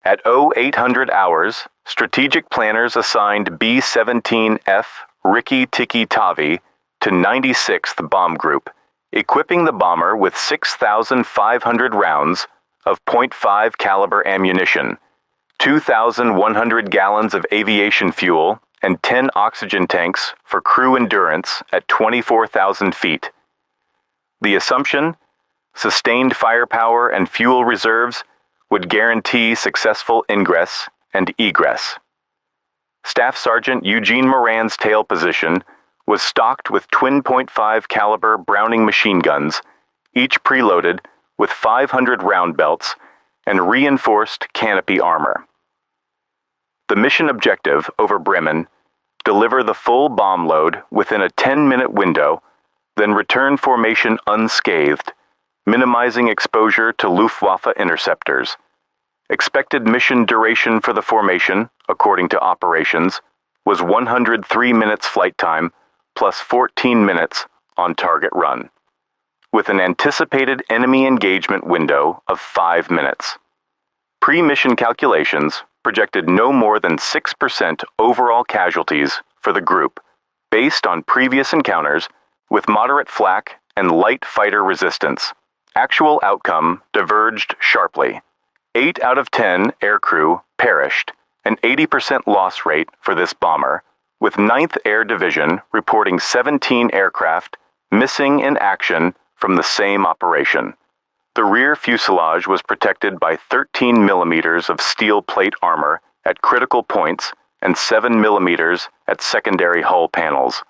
At 0800 hours, strategic planners assigned B-17F Rikki Tikki Tavi to 96th Bomb Group, equipping the bomber with 6,500 rounds of .5 caliber ammunition, 2,100 gallons of aviation fuel, and 10 oxygen tanks for crew endurance at 24,000 feet. The assumption? Sustained firepower and fuel reserves would guarantee successful ingress and egress. Staff Sergeant Eugene Moran's tail position was stocked with twin .5 caliber Browning machine guns, each preloaded with 500 round belts and reinforced canopy armor. The mission objective over Bremen: deliver the full bomb load within a 10-minute window, then return formation unscathed, minimizing exposure to Luftwaffe interceptors. Expected mission duration for the formation, according to operations, was 103 minutes flight time plus 14 minutes on target run, with an anticipated enemy engagement window of 5 minutes. Pre-mission calculations projected no more than 6% overall casualties for the group, based on previous encounters with moderate flak and light fighter resistance. Actual outcome diverged sharply. 8 out of 10 aircrew perished, an 80% loss rate for this bomber, with 9th Air Division reporting 17 aircraft missing in action from the same operation. The rear fuselage was protected by 13 millimeters of steel plate armor at critical points and 7 millimeters at secondary hull panels.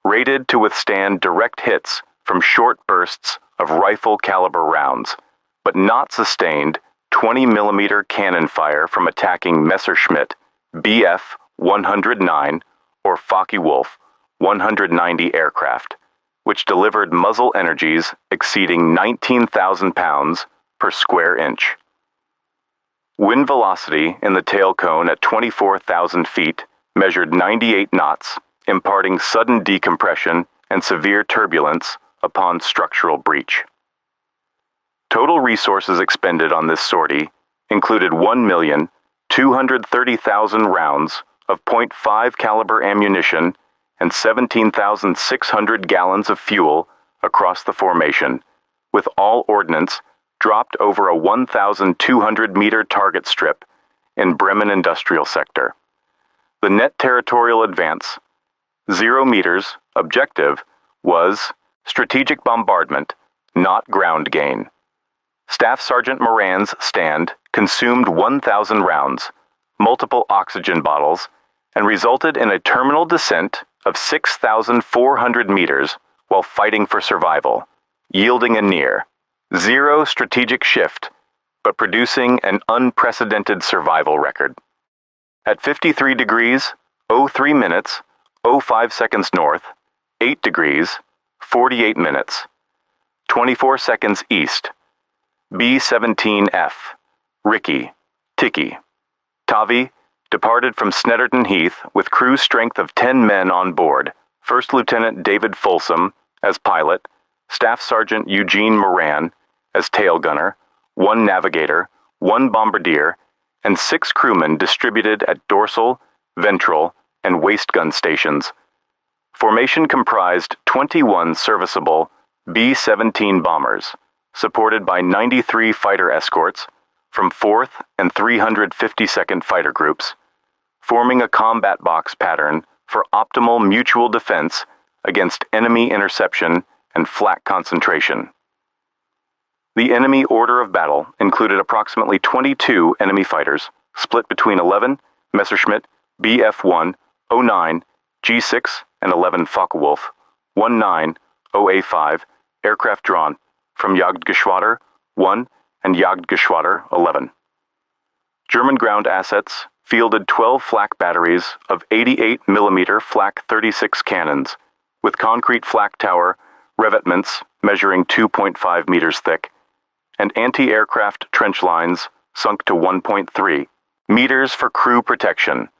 Rated to withstand direct hits from short bursts of rifle caliber rounds, but not sustained 20 millimeter cannon fire from attacking Messerschmitt Bf 109 or Focke-Wulf 190 aircraft, which delivered muzzle energies exceeding 19,000 pounds per square inch. Wind velocity in the tail cone at 24,000 feet measured 98 knots, imparting sudden decompression and severe turbulence upon structural breach. Total resources expended on this sortie included 1,230,000 rounds of .5 caliber ammunition and 17,600 gallons of fuel across the formation, with all ordnance dropped over a 1,200-meter target strip in Bremen industrial sector. The net territorial advance, 0 meters, objective, was strategic bombardment, not ground gain. Staff Sergeant Moran's stand consumed 1,000 rounds, multiple oxygen bottles, and resulted in a terminal descent of 6,400 meters while fighting for survival, yielding a near 0 strategic shift, but producing an unprecedented survival record. At 53 degrees, 03 minutes, 05 seconds north, 8 degrees, 48 minutes, 24 seconds east, B-17F Rikki Tikki Tavi departed from Snetterton Heath with crew strength of 10 men on board, First Lieutenant David Folsom as pilot, Staff Sergeant Eugene Moran as tail gunner, 1 navigator, 1 bombardier, and 6 crewmen distributed at dorsal, ventral, and waist gun stations. Formation comprised 21 serviceable B-17 bombers, supported by 93 fighter escorts from 4th and 352nd Fighter Groups, forming a combat box pattern for optimal mutual defense against enemy interception and flak concentration. The enemy order of battle included approximately 22 enemy fighters, split between 11 Messerschmitt Bf-1, 09, G6, and 11 Focke-Wulf, 19, OA-5 aircraft drawn from Jagdgeschwader 1 and Jagdgeschwader 11. German ground assets fielded 12 flak batteries of 88 mm flak 36 cannons, with concrete flak tower revetments measuring 2.5 meters thick, and anti-aircraft trench lines sunk to 1.3 meters for crew protection.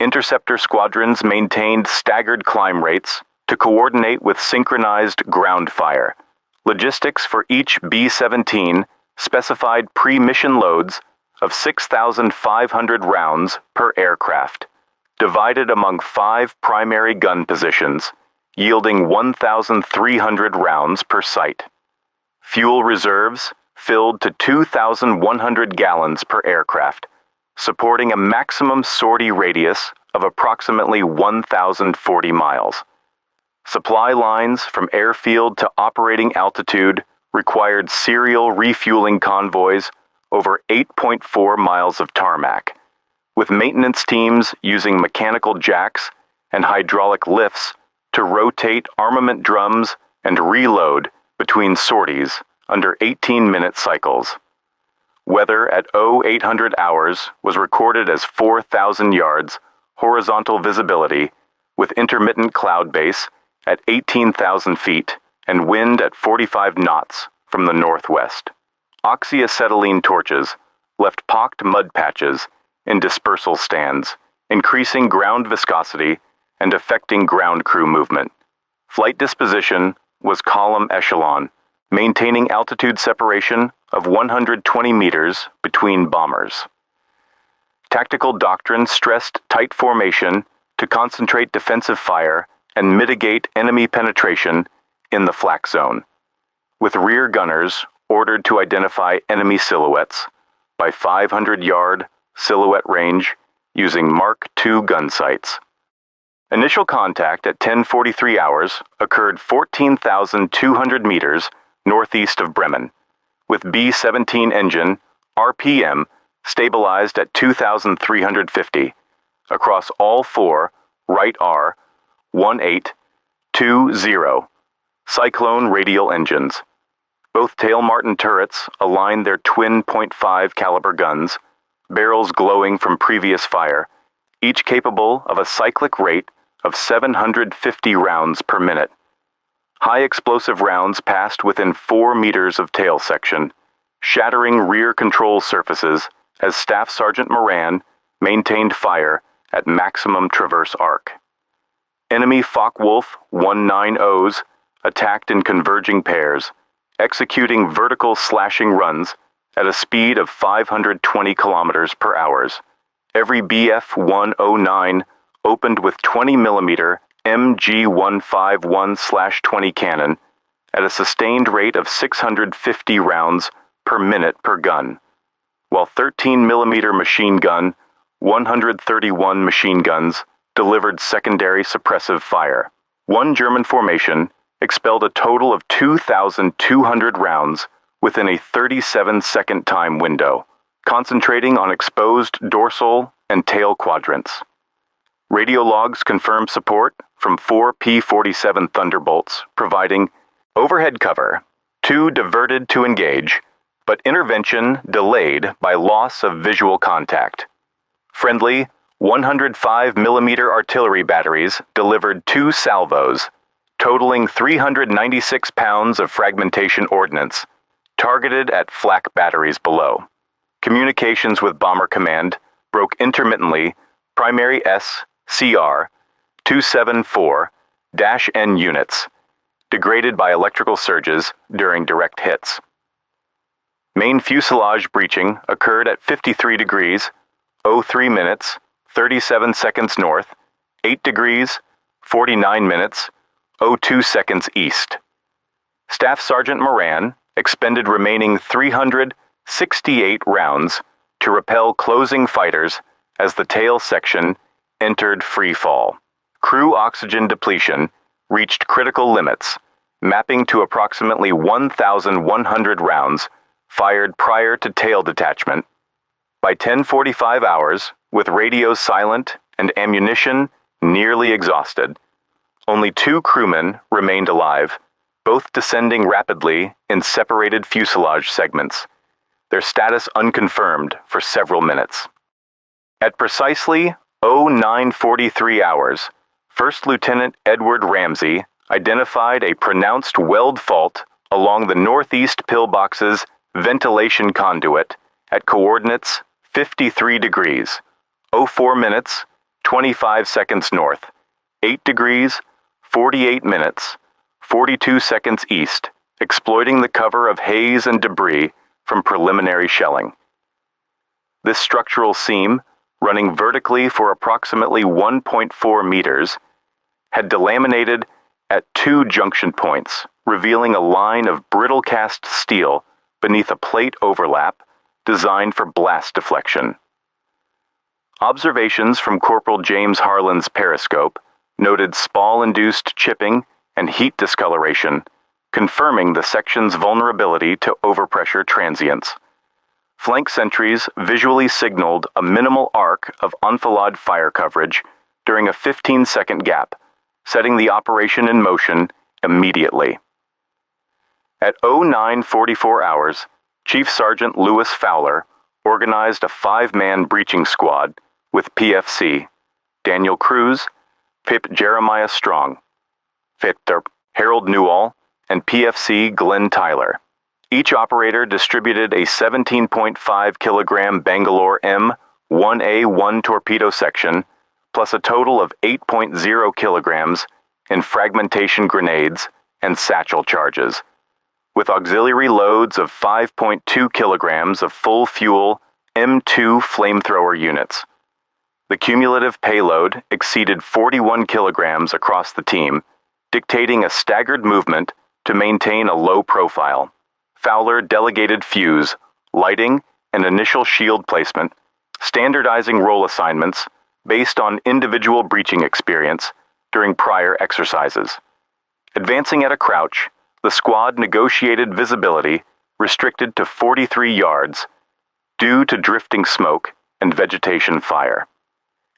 Interceptor squadrons maintained staggered climb rates to coordinate with synchronized ground fire. Logistics for each B-17 specified pre-mission loads of 6,500 rounds per aircraft, divided among 5 primary gun positions, yielding 1,300 rounds per site. Fuel reserves filled to 2,100 gallons per aircraft, supporting a maximum sortie radius of approximately 1,040 miles. Supply lines from airfield to operating altitude required serial refueling convoys over 8.4 miles of tarmac, with maintenance teams using mechanical jacks and hydraulic lifts to rotate armament drums and reload between sorties under 18-minute cycles. Weather at 0800 hours was recorded as 4,000 yards horizontal visibility with intermittent cloud base at 18,000 feet and wind at 45 knots from the northwest. Oxyacetylene torches left pocked mud patches in dispersal stands, increasing ground viscosity and affecting ground crew movement. Flight disposition was column echelon, maintaining altitude separation of 120 meters between bombers. Tactical doctrine stressed tight formation to concentrate defensive fire and mitigate enemy penetration in the flak zone, with rear gunners ordered to identify enemy silhouettes by 500-yard silhouette range using Mark II gun sights. Initial contact at 10:43 hours occurred 14,200 meters northeast of Bremen, with B-17 engine RPM stabilized at 2,350 across all 4 right R 1820 Cyclone radial engines. Both tail Martin turrets aligned their twin .5 caliber guns, barrels glowing from previous fire, each capable of a cyclic rate of 750 rounds per minute. High explosive rounds passed within 4 meters of tail section, shattering rear control surfaces as Staff Sergeant Moran maintained fire at maximum traverse arc. Enemy Focke-Wulf 190s attacked in converging pairs, executing vertical slashing runs at a speed of 520 kilometers per hour. Every Bf-109 opened with 20mm MG151/20 cannon at a sustained rate of 650 rounds per minute per gun, while 13mm machine gun, 131 machine guns delivered secondary suppressive fire. One German formation expelled a total of 2,200 rounds within a 37-second time window, concentrating on exposed dorsal and tail quadrants. Radio logs confirmed support from 4 P-47 Thunderbolts, providing overhead cover, 2 diverted to engage, but intervention delayed by loss of visual contact. Friendly 105mm artillery batteries delivered 2 salvos, totaling 396 pounds of fragmentation ordnance, targeted at flak batteries below. Communications with Bomber Command broke intermittently. Primary SCR 274-N units, degraded by electrical surges during direct hits. Main fuselage breaching occurred at 53 degrees, 03 minutes, 37 seconds north, 8 degrees, 49 minutes, 02 seconds east. Staff Sergeant Moran expended remaining 368 rounds to repel closing fighters as the tail section entered free fall. Crew oxygen depletion reached critical limits, mapping to approximately 1,100 rounds fired prior to tail detachment. By 10:45 hours, with radios silent and ammunition nearly exhausted, only 2 crewmen remained alive, both descending rapidly in separated fuselage segments, their status unconfirmed for several minutes. At precisely 09:43 hours, First Lieutenant Edward Ramsey identified a pronounced weld fault along the northeast pillbox's ventilation conduit at coordinates 53 degrees, 04 minutes, 25 seconds north, 8 degrees, 48 minutes, 42 seconds east, exploiting the cover of haze and debris from preliminary shelling. This structural seam, running vertically for approximately 1.4 meters, had delaminated at two junction points, revealing a line of brittle cast steel beneath a plate overlap designed for blast deflection. Observations from Corporal James Harlan's periscope noted spall-induced chipping and heat discoloration, confirming the section's vulnerability to overpressure transients. Flank sentries visually signaled a minimal arc of enfilade fire coverage during a 15-second gap, setting the operation in motion immediately. At 09:44 hours, Chief Sergeant Lewis Fowler organized a 5-man breaching squad with PFC, Daniel Cruz, Pip Jeremiah Strong, Victor Harold Newall, and PFC Glenn Tyler. Each operator distributed a 17.5 kilogram Bangalore M1A1 torpedo section, plus a total of 8.0 kilograms in fragmentation grenades and satchel charges, with auxiliary loads of 5.2 kilograms of full fuel M2 flamethrower units. The cumulative payload exceeded 41 kilograms across the team, dictating a staggered movement to maintain a low profile. Fowler delegated fuse, lighting, and initial shield placement, standardizing role assignments based on individual breaching experience during prior exercises. Advancing at a crouch, the squad negotiated visibility restricted to 43 yards due to drifting smoke and vegetation fire.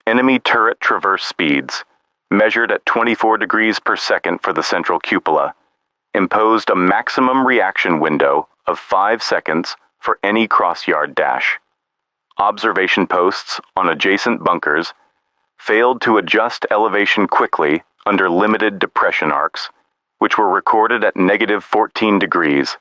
Enemy turret traverse speeds, measured at 24 degrees per second for the central cupola, imposed a maximum reaction window of 5 seconds for any cross-yard dash. Observation posts on adjacent bunkers failed to adjust elevation quickly under limited depression arcs, which were recorded at -14 degrees.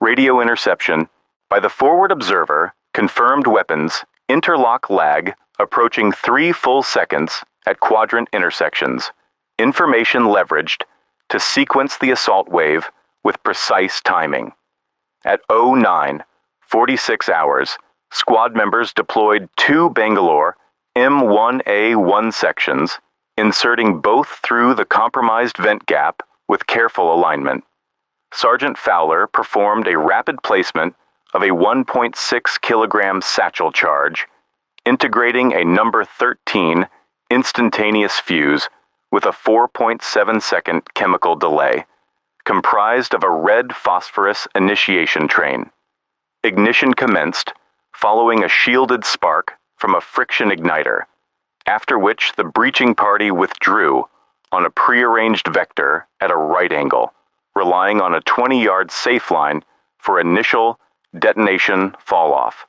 Radio interception by the forward observer confirmed weapons interlock lag approaching 3 full seconds at quadrant intersections. Information leveraged to sequence the assault wave with precise timing. At 09:46 hours, squad members deployed 2 Bangalore M1A1 sections, inserting both through the compromised vent gap with careful alignment. Sergeant Fowler performed a rapid placement of a 1.6 kilogram satchel charge, integrating a number 13 instantaneous fuse with a 4.7 second chemical delay, comprised of a red phosphorus initiation train. Ignition commenced following a shielded spark from a friction igniter, after which the breaching party withdrew on a prearranged vector at a right angle, relying on a 20-yard safe line for initial detonation fall-off.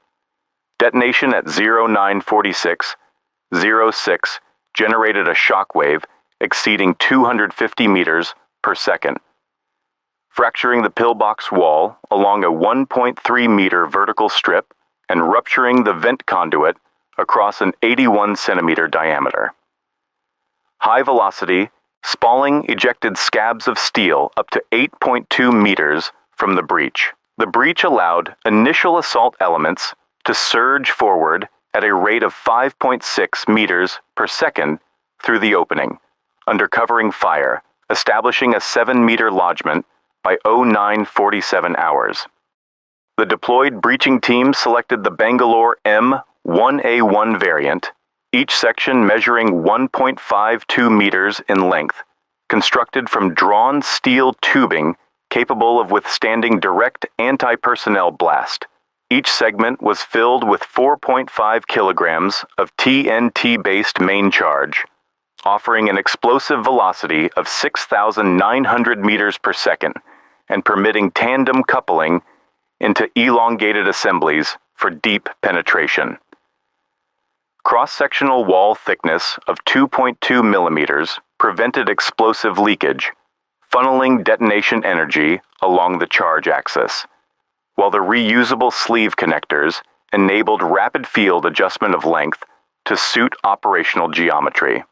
Detonation at 09:46:06 generated a shock wave exceeding 250 meters per second, fracturing the pillbox wall along a 1.3 meter vertical strip and rupturing the vent conduit across an 81 centimeter diameter. High velocity, spalling ejected scabs of steel up to 8.2 meters from the breach. The breach allowed initial assault elements to surge forward at a rate of 5.6 meters per second through the opening, under covering fire, establishing a 7-meter lodgement by 09:47 hours. The deployed breaching team selected the Bangalore M1A1 variant, each section measuring 1.52 meters in length, constructed from drawn steel tubing capable of withstanding direct anti-personnel blast. Each segment was filled with 4.5 kilograms of TNT-based main charge, offering an explosive velocity of 6,900 meters per second and permitting tandem coupling into elongated assemblies for deep penetration. Cross-sectional wall thickness of 2.2 millimeters prevented explosive leakage, funneling detonation energy along the charge axis, while the reusable sleeve connectors enabled rapid field adjustment of length to suit operational geometry.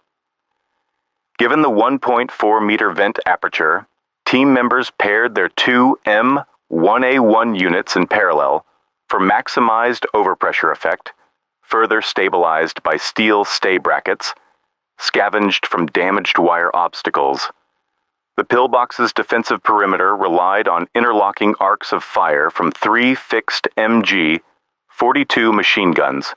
Given the 1.4 meter vent aperture, team members paired their 2 M1A1 units in parallel for maximized overpressure effect, further stabilized by steel stay brackets, scavenged from damaged wire obstacles. The pillbox's defensive perimeter relied on interlocking arcs of fire from 3 fixed MG-42 machine guns,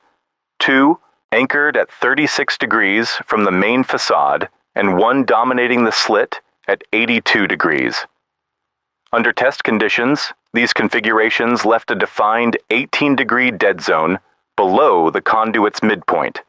2 anchored at 36 degrees from the main facade and 1 dominating the slit at 82 degrees. Under test conditions, these configurations left a defined 18-degree dead zone below the conduit's midpoint,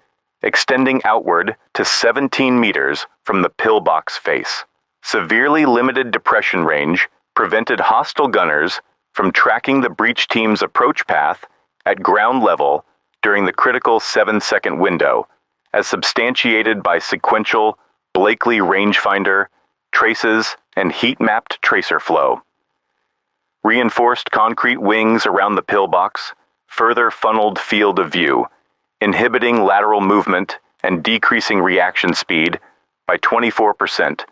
extending outward to 17 meters from the pillbox face. Severely limited depression range prevented hostile gunners from tracking the breach team's approach path at ground level during the critical 7-second window, as substantiated by sequential Blakely rangefinder, traces, and heat-mapped tracer flow. Reinforced concrete wings around the pillbox further funneled field of view, inhibiting lateral movement and decreasing reaction speed by 24%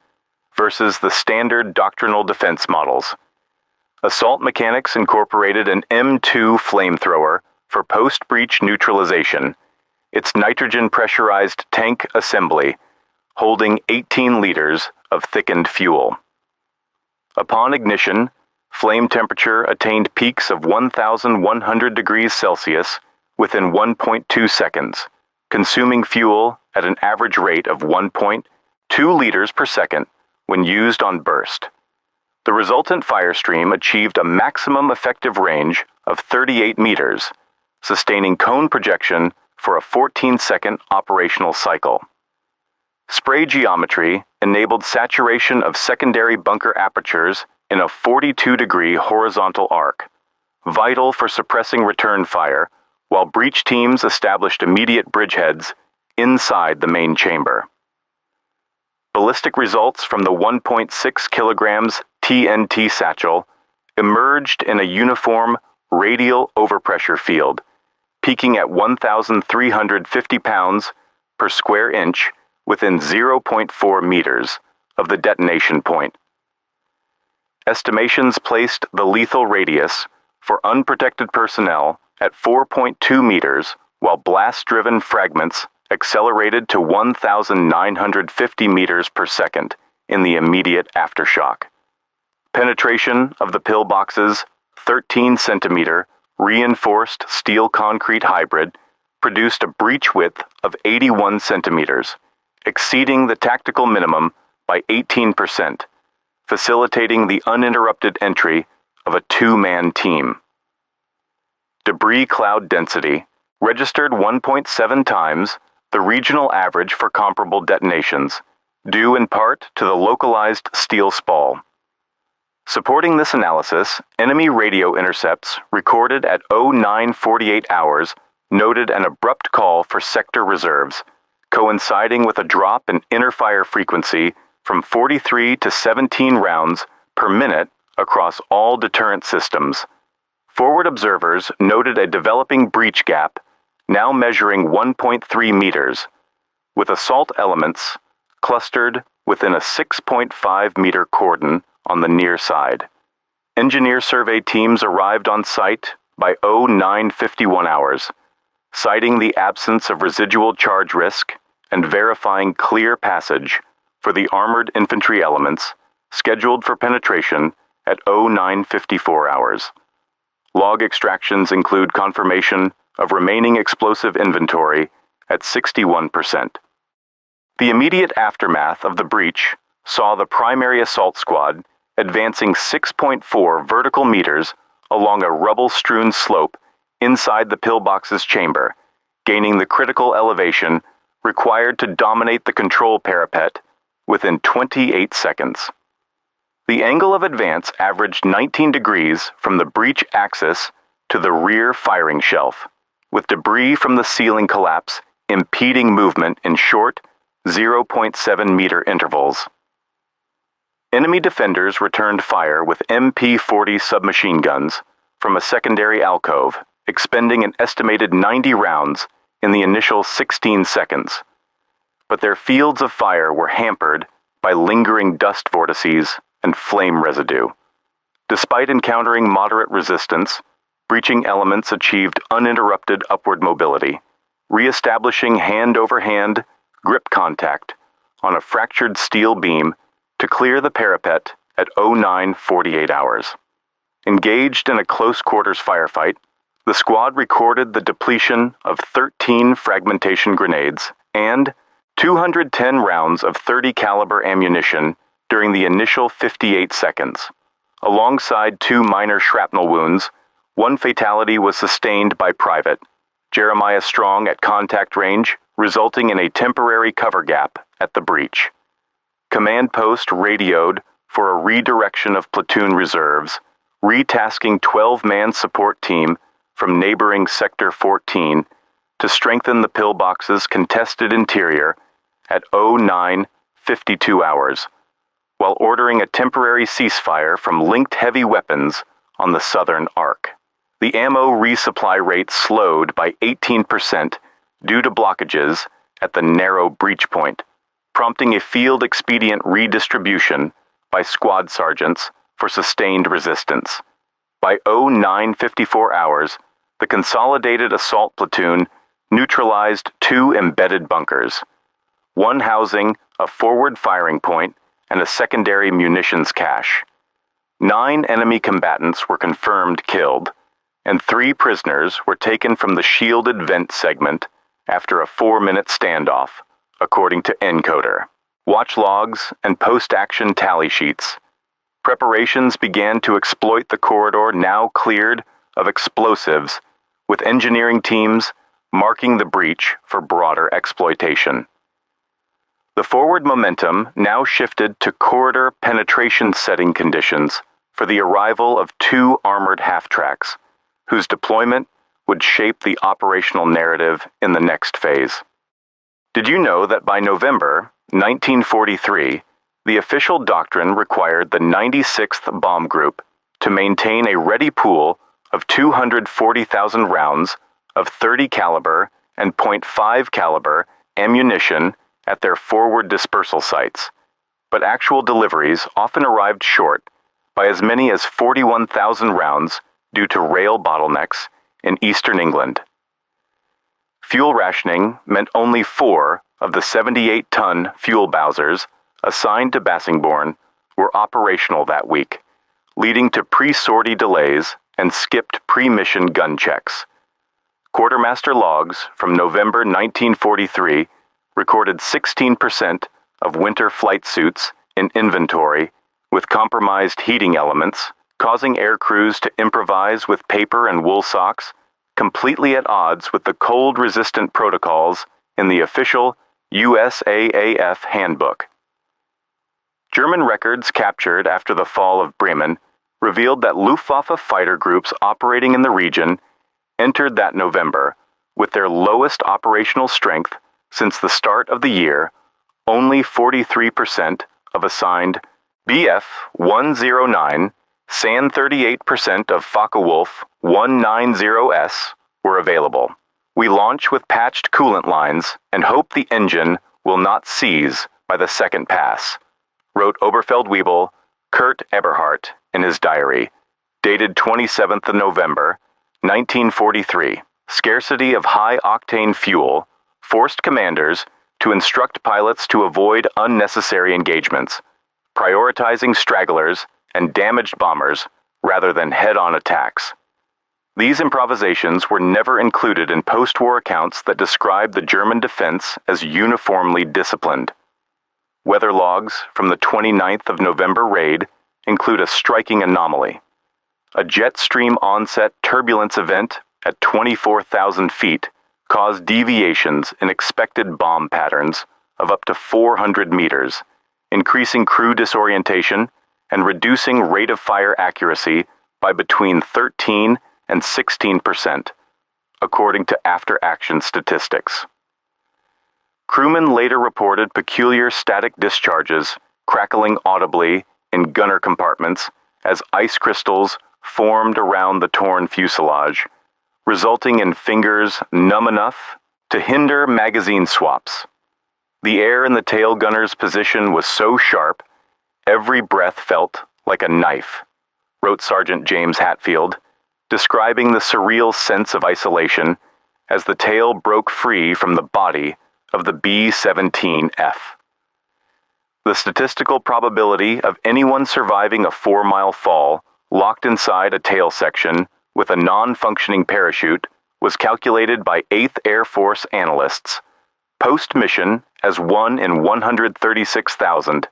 versus the standard doctrinal defense models. Assault mechanics incorporated an M2 flamethrower for post-breach neutralization, its nitrogen-pressurized tank assembly holding 18 liters of thickened fuel. Upon ignition, flame temperature attained peaks of 1,100 degrees Celsius within 1.2 seconds, consuming fuel at an average rate of 1.2 liters per second when used on burst. The resultant firestream achieved a maximum effective range of 38 meters, sustaining cone projection for a 14-second operational cycle. Spray geometry enabled saturation of secondary bunker apertures in a 42-degree horizontal arc, vital for suppressing return fire, while breach teams established immediate bridgeheads inside the main chamber. Ballistic results from the 1.6 kilograms TNT satchel emerged in a uniform radial overpressure field, peaking at 1,350 pounds per square inch within 0.4 meters of the detonation point. Estimations placed the lethal radius for unprotected personnel at 4.2 meters, while blast-driven fragments accelerated to 1,950 meters per second in the immediate aftershock. Penetration of the pillbox's 13-centimeter reinforced steel-concrete hybrid produced a breach width of 81 centimeters, exceeding the tactical minimum by 18%, facilitating the uninterrupted entry of a 2-man team. Debris cloud density registered 1.7 times the regional average for comparable detonations, due in part to the localized steel spall. Supporting this analysis, enemy radio intercepts recorded at 0948 hours noted an abrupt call for sector reserves, coinciding with a drop in inner fire frequency from 43 to 17 rounds per minute across all deterrent systems. Forward observers noted a developing breach gap, now measuring 1.3 meters, with assault elements clustered within a 6.5-meter cordon on the near side. Engineer survey teams arrived on site by 0951 hours, citing the absence of residual charge risk and verifying clear passage for the armored infantry elements scheduled for penetration at 0954 hours. Log extractions include confirmation of remaining explosive inventory at 61%. The immediate aftermath of the breach saw the primary assault squad advancing 6.4 vertical meters along a rubble-strewn slope inside the pillbox's chamber, gaining the critical elevation required to dominate the control parapet within 28 seconds. The angle of advance averaged 19 degrees from the breach axis to the rear firing shelf, with debris from the ceiling collapse impeding movement in short 0.7-meter intervals. Enemy defenders returned fire with MP-40 submachine guns from a secondary alcove, expending an estimated 90 rounds in the initial 16 seconds. But their fields of fire were hampered by lingering dust vortices and flame residue. Despite encountering moderate resistance, breaching elements achieved uninterrupted upward mobility, re-establishing hand-over-hand grip contact on a fractured steel beam to clear the parapet at 09:48 hours. Engaged in a close-quarters firefight, the squad recorded the depletion of 13 fragmentation grenades and 210 rounds of .30 caliber ammunition during the initial 58 seconds. Alongside 2 minor shrapnel wounds, 1 fatality was sustained by Private Jeremiah Strong at contact range, resulting in a temporary cover gap at the breach. Command post radioed for a redirection of platoon reserves, retasking 12-man support team from neighboring Sector 14 to strengthen the pillbox's contested interior at 09:52 hours, while ordering a temporary ceasefire from linked heavy weapons on the southern arc. The ammo resupply rate slowed by 18% due to blockages at the narrow breach point, prompting a field-expedient redistribution by squad sergeants for sustained resistance. By 09:54 hours, the Consolidated Assault Platoon neutralized 2 embedded bunkers, 1 housing a forward firing point and a secondary munitions cache. 9 enemy combatants were confirmed killed, and 3 prisoners were taken from the shielded vent segment after a 4-minute standoff, according to Encoder. Watch logs and post-action tally sheets. Preparations began to exploit the corridor now cleared of explosives, with engineering teams marking the breach for broader exploitation. The forward momentum now shifted to corridor penetration setting conditions for the arrival of 2 armored half-tracks, whose deployment would shape the operational narrative in the next phase. Did you know that by November 1943, the official doctrine required the 96th Bomb Group to maintain a ready pool of 240,000 rounds of .30 caliber and .5 caliber ammunition at their forward dispersal sites, but actual deliveries often arrived short by as many as 41,000 rounds due to rail bottlenecks in eastern England. Fuel rationing meant only 4 of the 78-ton fuel Bowsers assigned to Bassingbourn were operational that week, leading to pre-sortie delays and skipped pre-mission gun checks. Quartermaster logs from November 1943 recorded 16% of winter flight suits in inventory with compromised heating elements, causing air crews to improvise with paper and wool socks, completely at odds with the cold-resistant protocols in the official USAAF handbook. German records captured after the fall of Bremen revealed that Luftwaffe fighter groups operating in the region entered that November with their lowest operational strength since the start of the year. Only 43% of assigned Bf-109 SAN 38% of Focke-Wulf 190S were available. We launch with patched coolant lines and hope the engine will not seize by the second pass, wrote Oberfeldwebel Kurt Eberhardt in his diary, dated 27th of November, 1943. Scarcity of high-octane fuel forced commanders to instruct pilots to avoid unnecessary engagements, prioritizing stragglers and damaged bombers rather than head-on attacks. These improvisations were never included in post-war accounts that describe the German defense as uniformly disciplined. Weather logs from the 29th of November raid include a striking anomaly. A jet stream onset turbulence event at 24,000 feet caused deviations in expected bomb patterns of up to 400 meters, increasing crew disorientation and reducing rate of fire accuracy by between 13 and 16%, according to after-action statistics. Crewmen later reported peculiar static discharges crackling audibly in gunner compartments as ice crystals formed around the torn fuselage, resulting in fingers numb enough to hinder magazine swaps. The air in the tail gunner's position was so sharp, every breath felt like a knife, wrote Sergeant James Hatfield, describing the surreal sense of isolation as the tail broke free from the body of the B-17F. The statistical probability of anyone surviving a 4-mile fall locked inside a tail section with a non-functioning parachute was calculated by 8th Air Force analysts, post-mission as 1 in 136,000,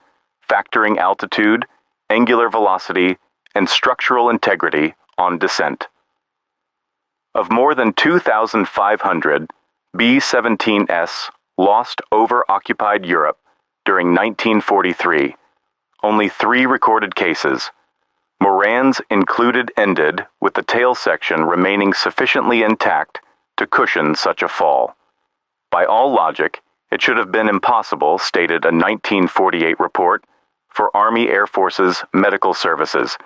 factoring altitude, angular velocity, and structural integrity on descent. Of more than 2,500 B-17s lost over occupied Europe during 1943, only 3 recorded cases. Moran's included ended with the tail section remaining sufficiently intact to cushion such a fall. By all logic, it should have been impossible, stated a 1948 report, for Army Air Force's medical services.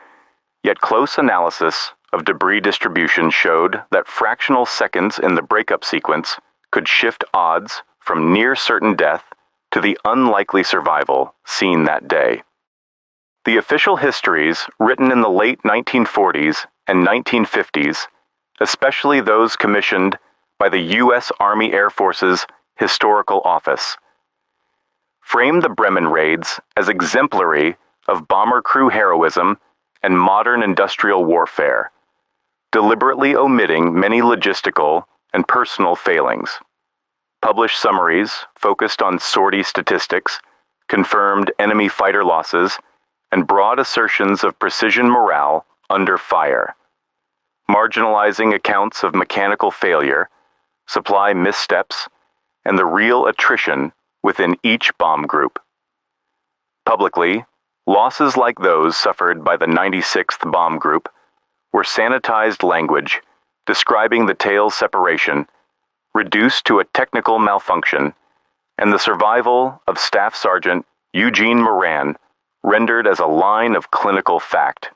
Yet close analysis of debris distribution showed that fractional seconds in the breakup sequence could shift odds from near certain death to the unlikely survival seen that day. The official histories written in the late 1940s and 1950s, especially those commissioned by the U.S. Army Air Force's Historical Office, framed the Bremen raids as exemplary of bomber crew heroism and modern industrial warfare, deliberately omitting many logistical and personal failings. Published summaries focused on sortie statistics, confirmed enemy fighter losses, and broad assertions of precision morale under fire, marginalizing accounts of mechanical failure, supply missteps, and the real attrition within each bomb group. Publicly, losses like those suffered by the 96th Bomb Group were sanitized language describing the tail's separation, reduced to a technical malfunction, and the survival of Staff Sergeant Eugene Moran rendered as a line of clinical fact.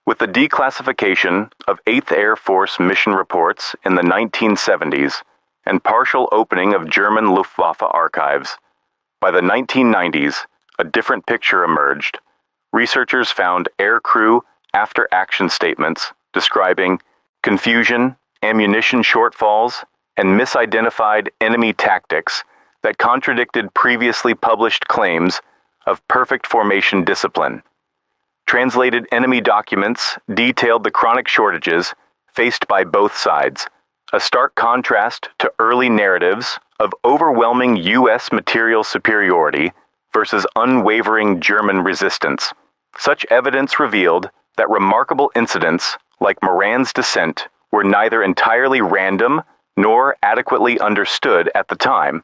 With the declassification of 8th Air Force mission reports in the 1970s and partial opening of German Luftwaffe archives, by the 1990s, a different picture emerged. Researchers found aircrew after-action statements describing confusion, ammunition shortfalls, and misidentified enemy tactics that contradicted previously published claims of perfect formation discipline. Translated enemy documents detailed the chronic shortages faced by both sides, a stark contrast to early narratives of overwhelming U.S. material superiority versus unwavering German resistance. Such evidence revealed that remarkable incidents like Moran's descent were neither entirely random nor adequately understood at the time,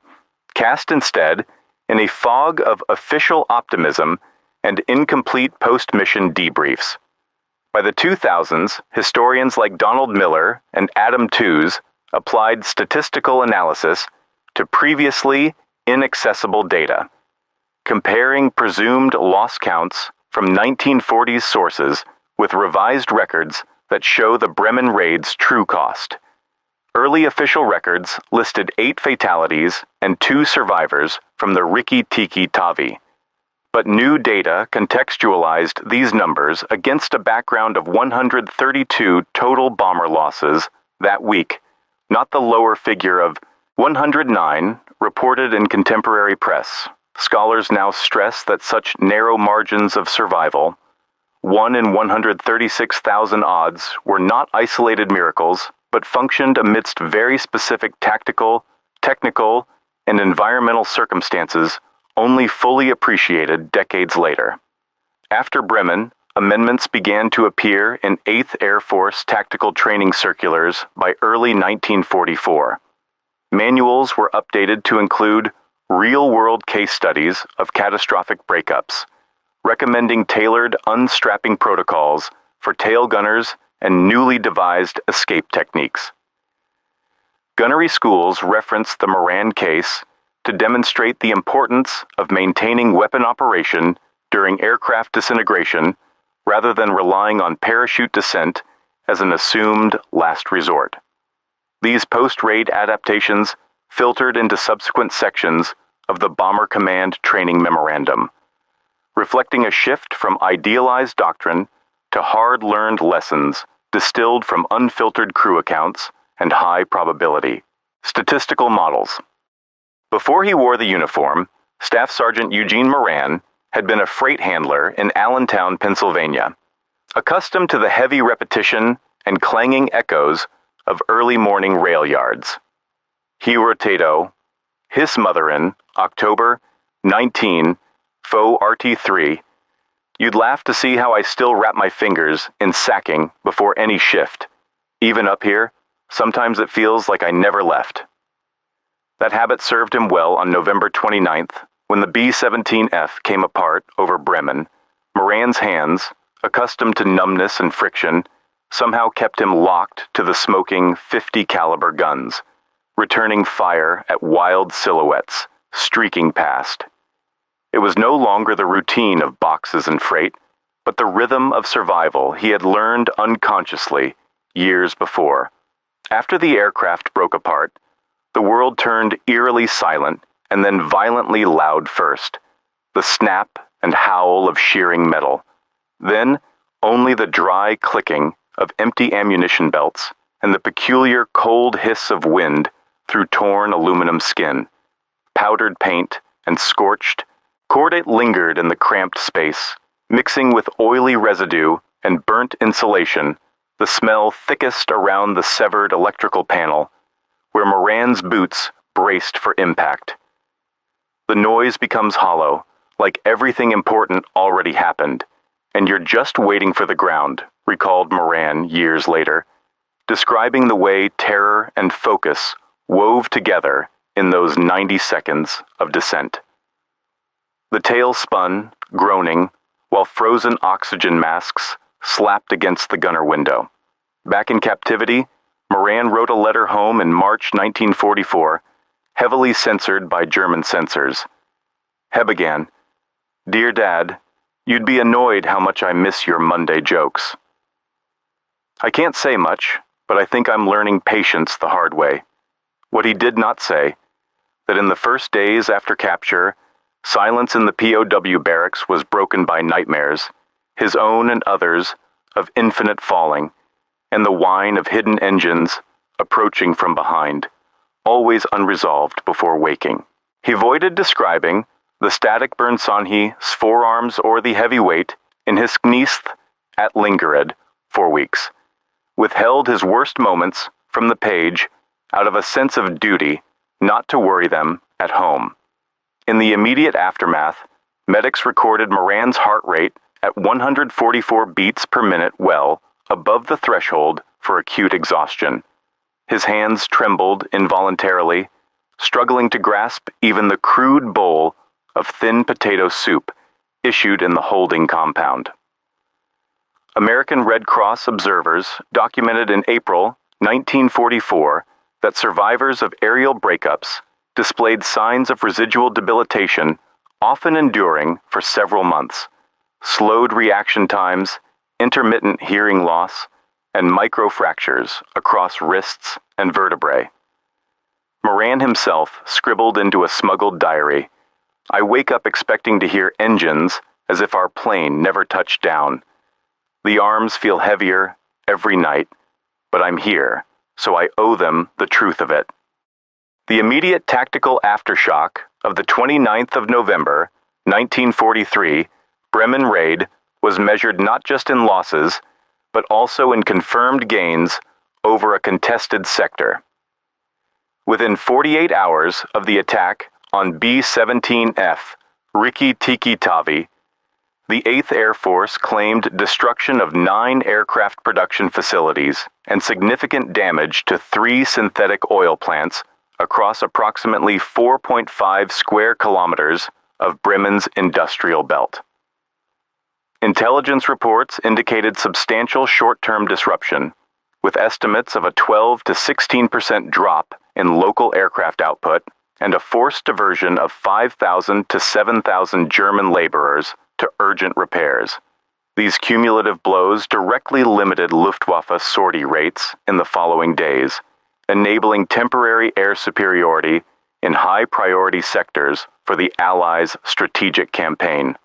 cast instead in a fog of official optimism and incomplete post-mission debriefs. By the 2000s, historians like Donald Miller and Adam Tooze applied statistical analysis to previously inaccessible data, comparing presumed loss counts from 1940s sources with revised records that show the Bremen raid's true cost. Early official records listed 8 fatalities and 2 survivors from the Rikki Tikki Tavi, but new data contextualized these numbers against a background of 132 total bomber losses that week, not the lower figure of 109 reported in contemporary press. Scholars now stress that such narrow margins of survival, 1 in 136,000 odds, were not isolated miracles, but functioned amidst very specific tactical, technical, and environmental circumstances only fully appreciated decades later. After Bremen, amendments began to appear in 8th Air Force tactical training circulars by early 1944. Manuals were updated to include real-world case studies of catastrophic breakups, recommending tailored unstrapping protocols for tail gunners and newly devised escape techniques. Gunnery schools referenced the Moran case to demonstrate the importance of maintaining weapon operation during aircraft disintegration rather than relying on parachute descent as an assumed last resort. These post-raid adaptations filtered into subsequent sections of the Bomber Command Training Memorandum, reflecting a shift from idealized doctrine to hard-learned lessons distilled from unfiltered crew accounts and high probability. Statistical models. Before he wore the uniform, Staff Sergeant Eugene Moran had been a freight handler in Allentown, Pennsylvania. Accustomed to the heavy repetition and clanging echoes of early morning rail yards. He rotato, his motherin, October 19, faux RT3. You'd laugh to see how I still wrap my fingers in sacking before any shift. Even up here, sometimes it feels like I never left. That habit served him well on November 29th, when the B-17F came apart over Bremen. Moran's hands, accustomed to numbness and friction, somehow kept him locked to the smoking .50 caliber guns, returning fire at wild silhouettes, streaking past. It was no longer the routine of boxes and freight, but the rhythm of survival he had learned unconsciously years before. After the aircraft broke apart, the world turned eerily silent and then violently loud first, the snap and howl of shearing metal. Then, only the dry clicking of empty ammunition belts and the peculiar cold hiss of wind through torn aluminum skin. Powdered paint and scorched, cordate lingered in the cramped space, mixing with oily residue and burnt insulation, the smell thickest around the severed electrical panel, where Moran's boots braced for impact. The noise becomes hollow, like everything important already happened, and you're just waiting for the ground, recalled Moran years later, describing the way terror and focus wove together in those 90 seconds of descent. The tail spun, groaning, while frozen oxygen masks slapped against the gunner window. Back in captivity, Moran wrote a letter home in March 1944, heavily censored by German censors. Hebegan, "Dear Dad, you'd be annoyed how much I miss your Monday jokes. I can't say much, but I think I'm learning patience the hard way." What he did not say, that in the first days after capture, silence in the POW barracks was broken by nightmares, his own and others, of infinite falling, and the whine of hidden engines approaching from behind, always unresolved before waking. He avoided describing the static Bernsanhi's forearms or the heavy weight in his kneest at Lingered 4 weeks, withheld his worst moments from the page out of a sense of duty not to worry them at home. In the immediate aftermath, medics recorded Moran's heart rate at 144 beats per minute, well above the threshold for acute exhaustion. His hands trembled involuntarily, struggling to grasp even the crude bowl of thin potato soup issued in the holding compound. American Red Cross observers documented in April 1944 that survivors of aerial breakups displayed signs of residual debilitation, often enduring for several months, slowed reaction times, intermittent hearing loss, and microfractures across wrists and vertebrae. Moran himself scribbled into a smuggled diary, "I wake up expecting to hear engines as if our plane never touched down. The arms feel heavier every night, but I'm here, so I owe them the truth of it." The immediate tactical aftershock of the 29th of November, 1943, Bremen raid was measured not just in losses, but also in confirmed gains over a contested sector. Within 48 hours of the attack on B-17F Rikki Tikki Tavi, the 8th Air Force claimed destruction of 9 aircraft production facilities and significant damage to 3 synthetic oil plants across approximately 4.5 square kilometers of Bremen's industrial belt. Intelligence reports indicated substantial short-term disruption, with estimates of a 12 to 16% drop in local aircraft output and a forced diversion of 5,000 to 7,000 German laborers to urgent repairs. These cumulative blows directly limited Luftwaffe sortie rates in the following days, enabling temporary air superiority in high-priority sectors for the Allies' strategic campaign.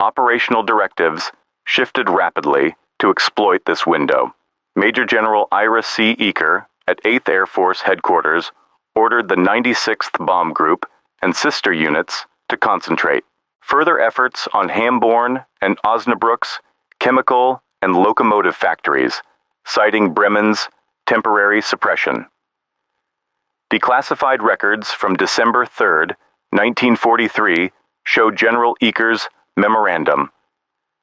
Operational directives shifted rapidly to exploit this window. Major General Ira C. Eaker at 8th Air Force Headquarters ordered the 96th Bomb Group and sister units to concentrate. Further efforts on Hamborn and Osnabrück's chemical and locomotive factories, citing Bremen's temporary suppression. Declassified records from December 3, 1943 show General Eaker's memorandum: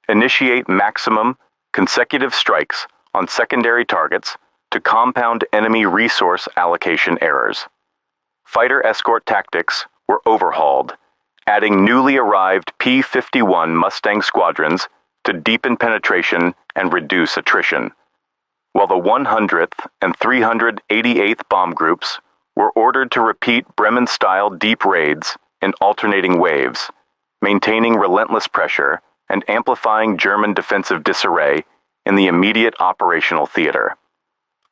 initiate maximum consecutive strikes on secondary targets to compound enemy resource allocation errors. Fighter escort tactics were overhauled, adding newly arrived P-51 Mustang squadrons to deepen penetration and reduce attrition, while the 100th and 388th Bomb Groups were ordered to repeat Bremen-style deep raids in alternating waves, maintaining relentless pressure and amplifying German defensive disarray in the immediate operational theater.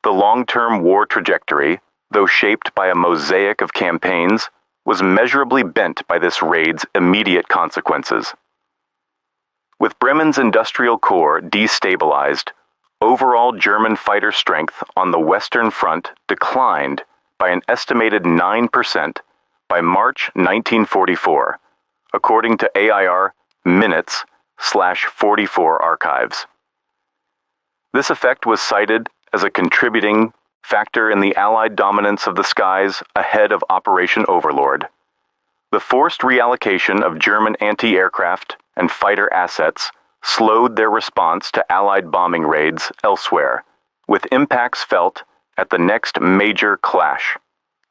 The long-term war trajectory, though shaped by a mosaic of campaigns, was measurably bent by this raid's immediate consequences. With Bremen's industrial core destabilized, overall German fighter strength on the Western Front declined by an estimated 9% by March 1944, according to AIR Minutes/44 archives. This effect was cited as a contributing factor in the Allied dominance of the skies ahead of Operation Overlord. The forced reallocation of German anti-aircraft and fighter assets slowed their response to Allied bombing raids elsewhere, with impacts felt at the next major clash.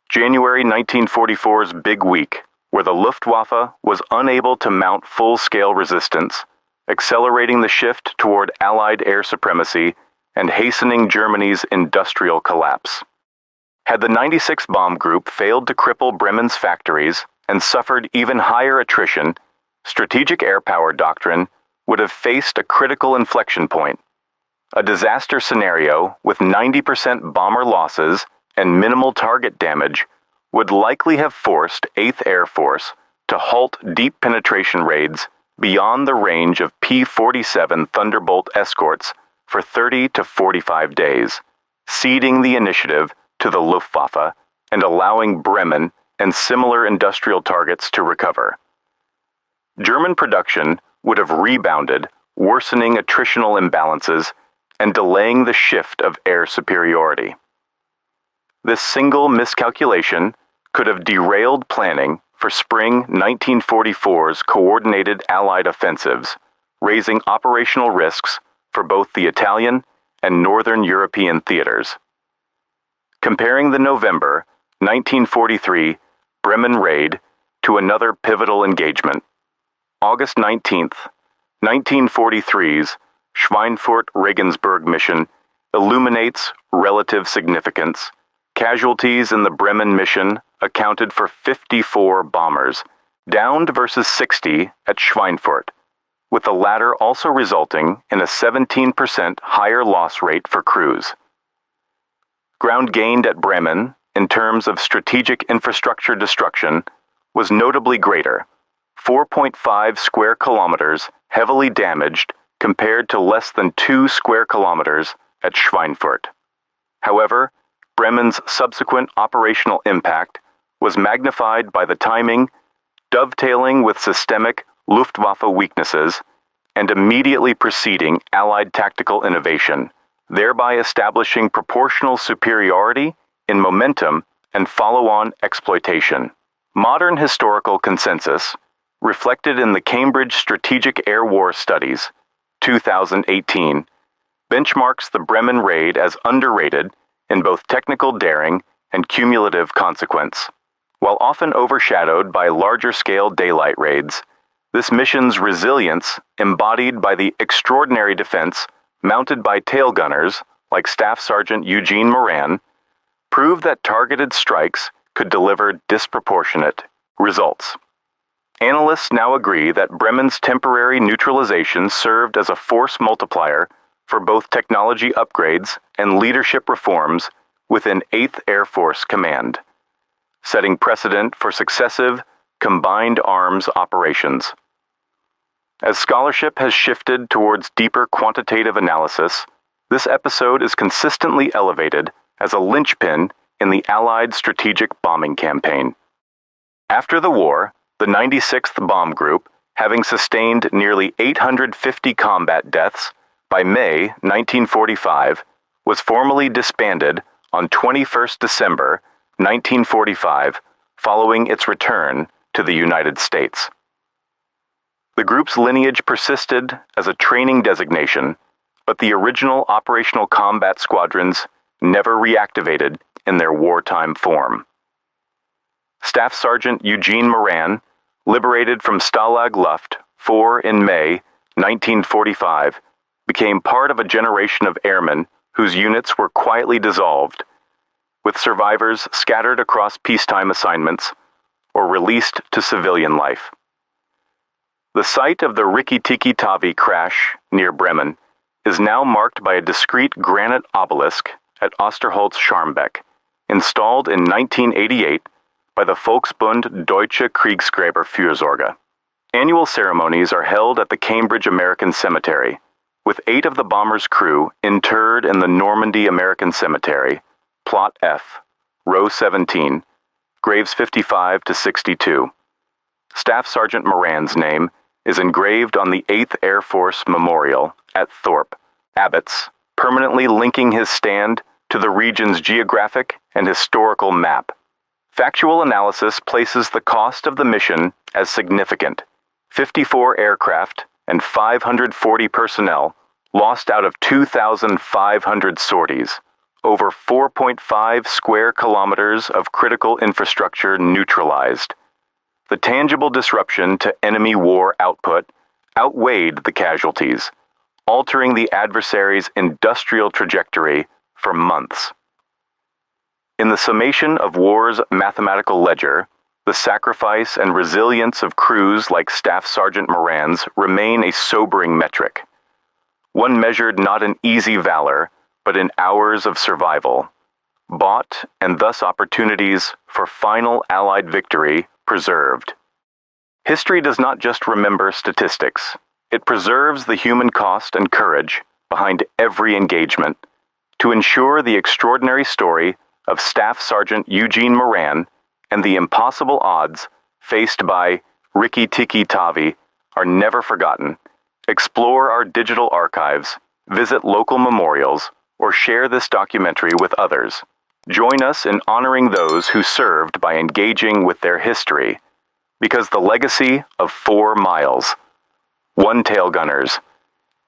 January 1944's Big Week, where the Luftwaffe was unable to mount full-scale resistance, accelerating the shift toward Allied air supremacy and hastening Germany's industrial collapse. Had the 96th Bomb Group failed to cripple Bremen's factories and suffered even higher attrition, strategic air power doctrine would have faced a critical inflection point. A disaster scenario with 90% bomber losses and minimal target damage would likely have forced 8th Air Force to halt deep penetration raids beyond the range of P-47 Thunderbolt escorts for 30 to 45 days, ceding the initiative to the Luftwaffe and allowing Bremen and similar industrial targets to recover. German production would have rebounded, worsening attritional imbalances and delaying the shift of air superiority. This single miscalculation could have derailed planning for spring 1944's coordinated Allied offensives, raising operational risks for both the Italian and Northern European theaters. Comparing the November 1943 Bremen raid to another pivotal engagement, August 19, 1943's Schweinfurt-Regensburg mission illuminates relative significance. Casualties in the Bremen mission accounted for 54 bombers, downed versus 60 at Schweinfurt, with the latter also resulting in a 17% higher loss rate for crews. Ground gained at Bremen, in terms of strategic infrastructure destruction, was notably greater, 4.5 square kilometers heavily damaged compared to less than 2 square kilometers at Schweinfurt. However, Bremen's subsequent operational impact was magnified by the timing, dovetailing with systemic Luftwaffe weaknesses, and immediately preceding Allied tactical innovation, thereby establishing proportional superiority in momentum and follow-on exploitation. Modern historical consensus, reflected in the Cambridge Strategic Air War Studies, 2018, benchmarks the Bremen raid as underrated in both technical daring and cumulative consequence. While often overshadowed by larger-scale daylight raids, this mission's resilience, embodied by the extraordinary defense mounted by tail gunners like Staff Sergeant Eugene Moran, proved that targeted strikes could deliver disproportionate results. Analysts now agree that Bremen's temporary neutralization served as a force multiplier for both technology upgrades and leadership reforms within 8th Air Force Command, setting precedent for successive combined arms operations. As scholarship has shifted towards deeper quantitative analysis, this episode is consistently elevated as a linchpin in the Allied strategic bombing campaign. After the war, the 96th Bomb Group, having sustained nearly 850 combat deaths, by May 1945, was formally disbanded on 21st December 1945 following its return to the United States. The group's lineage persisted as a training designation, but the original operational combat squadrons never reactivated in their wartime form. Staff Sergeant Eugene Moran, liberated from Stalag Luft IV in May 1945, became part of a generation of airmen whose units were quietly dissolved, with survivors scattered across peacetime assignments or released to civilian life. The site of the Rikki Tikki Tavi crash near Bremen is now marked by a discrete granite obelisk at Osterholz-Scharmbeck, installed in 1988 by the Volksbund Deutsche Kriegsgräberfürsorge. Annual ceremonies are held at the Cambridge American Cemetery, with 8 of the bomber's crew interred in the Normandy American Cemetery, Plot F, Row 17, graves 55 to 62. Staff Sergeant Moran's name is engraved on the 8th Air Force Memorial at Thorpe, Abbots, permanently linking his stand to the region's geographic and historical map. Factual analysis places the cost of the mission as significant: 54 aircraft and 540 personnel lost out of 2,500 sorties, over 4.5 square kilometers of critical infrastructure neutralized. The tangible disruption to enemy war output outweighed the casualties, altering the adversary's industrial trajectory for months. In the summation of war's mathematical ledger, the sacrifice and resilience of crews like Staff Sergeant Moran's remain a sobering metric, one measured not in easy valor, but in hours of survival, bought and thus opportunities for final Allied victory preserved. History does not just remember statistics, it preserves the human cost and courage behind every engagement to ensure the extraordinary story of Staff Sergeant Eugene Moran and the impossible odds faced by Rikki Tikki Tavi are never forgotten. Explore our digital archives, visit local memorials, or share this documentary with others. Join us in honoring those who served by engaging with their history, because the legacy of 4 miles, 1 tail gunners,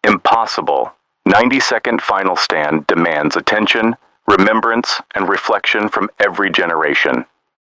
impossible, 90-second final stand demands attention, remembrance, and reflection from every generation.